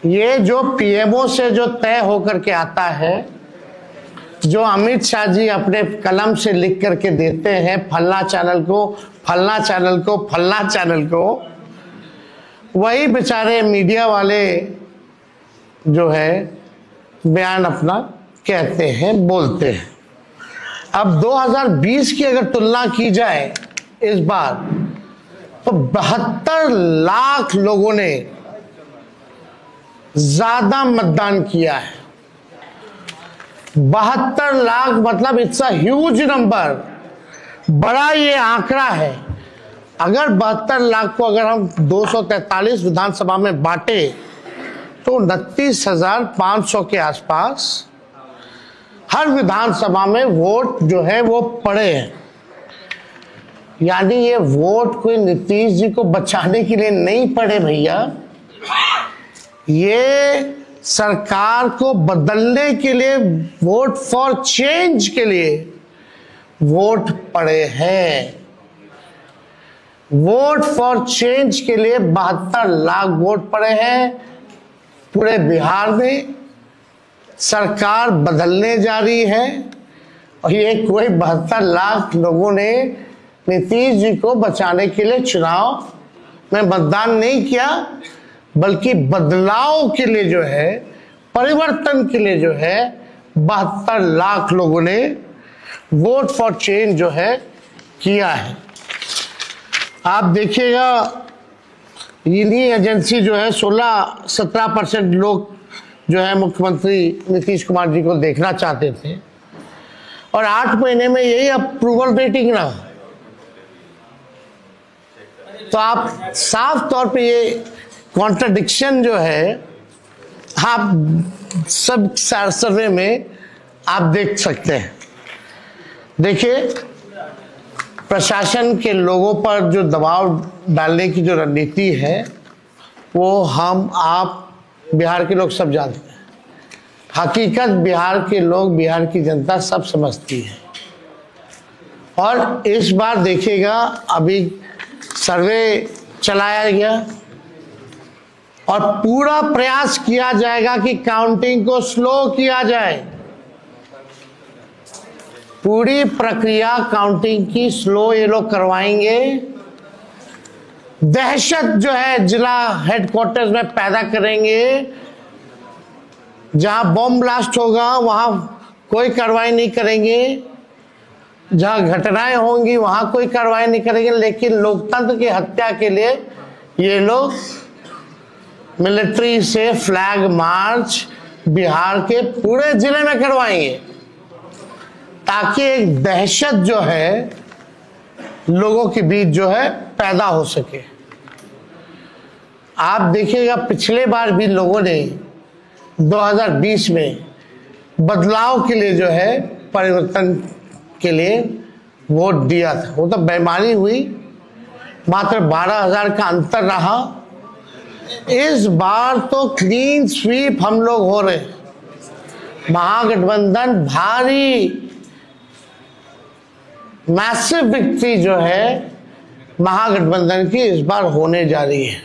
ये जो पीएमओ से जो तय होकर के आता है, जो अमित शाह जी अपने कलम से लिख करके देते हैं फलना चैनल को, फलना चैनल को, फलना चैनल को, वही बेचारे मीडिया वाले जो है बयान अपना कहते हैं, बोलते हैं। अब 2020 की अगर तुलना की जाए इस बार, तो 72 लाख लोगों ने ज्यादा मतदान किया है। 72 लाख मतलब इट्स अ ह्यूज नंबर, बड़ा ये आंकड़ा है। अगर 72 लाख को अगर हम 243 विधानसभा में बांटे तो 29,500 के आसपास हर विधानसभा में वोट जो है वो पड़े हैं। यानी ये वोट कोई नीतीश जी को बचाने के लिए नहीं पड़े भैया, ये सरकार को बदलने के लिए, वोट फॉर चेंज के लिए वोट पड़े हैं। वोट फॉर चेंज के लिए 72 लाख वोट पड़े हैं। पूरे बिहार में सरकार बदलने जा रही है और ये कोई 72 लाख लोगों ने नीतीश जी को बचाने के लिए चुनाव में मतदान नहीं किया, बल्कि बदलाव के लिए जो है, परिवर्तन के लिए जो है 72 लाख लोगों ने वोट फॉर चेंज जो है किया है। आप देखिएगा इन्हीं एजेंसी जो है 16-17% लोग जो है मुख्यमंत्री नीतीश कुमार जी को देखना चाहते थे और 8 महीने में यही अप्रूवल रेटिंग ना, तो आप साफ तौर पे ये कॉन्ट्रडिक्शन जो है आप सब सर्वे में आप देख सकते हैं। देखिए, प्रशासन के लोगों पर जो दबाव डालने की जो रणनीति है वो हम आप बिहार के लोग सब जानते हैं। हकीकत बिहार के लोग, बिहार की जनता सब समझती है। और इस बार देखिएगा, अभी सर्वे चलाया गया और पूरा प्रयास किया जाएगा कि काउंटिंग को स्लो किया जाए। पूरी प्रक्रिया काउंटिंग की स्लो ये लोग करवाएंगे। दहशत जो है जिला हेडक्वार्टर्स में पैदा करेंगे। जहां बॉम्ब ब्लास्ट होगा वहां कोई कार्रवाई नहीं करेंगे, जहां घटनाएं होंगी वहां कोई कार्रवाई नहीं करेंगे, लेकिन लोकतंत्र की हत्या के लिए ये लोग मिलिट्री से फ्लैग मार्च बिहार के पूरे जिले में करवाएंगे, ताकि एक दहशत जो है लोगों के बीच जो है पैदा हो सके। आप देखिएगा, पिछले बार भी लोगों ने 2020 में बदलाव के लिए जो है, परिवर्तन के लिए वोट दिया था। वो तो बेईमानी हुई, मात्र 12,000 का अंतर रहा। इस बार तो क्लीन स्वीप हम लोग हो रहे हैं। महागठबंधन भारी मैसिव विक्ट्री जो है महागठबंधन की इस बार होने जा रही है।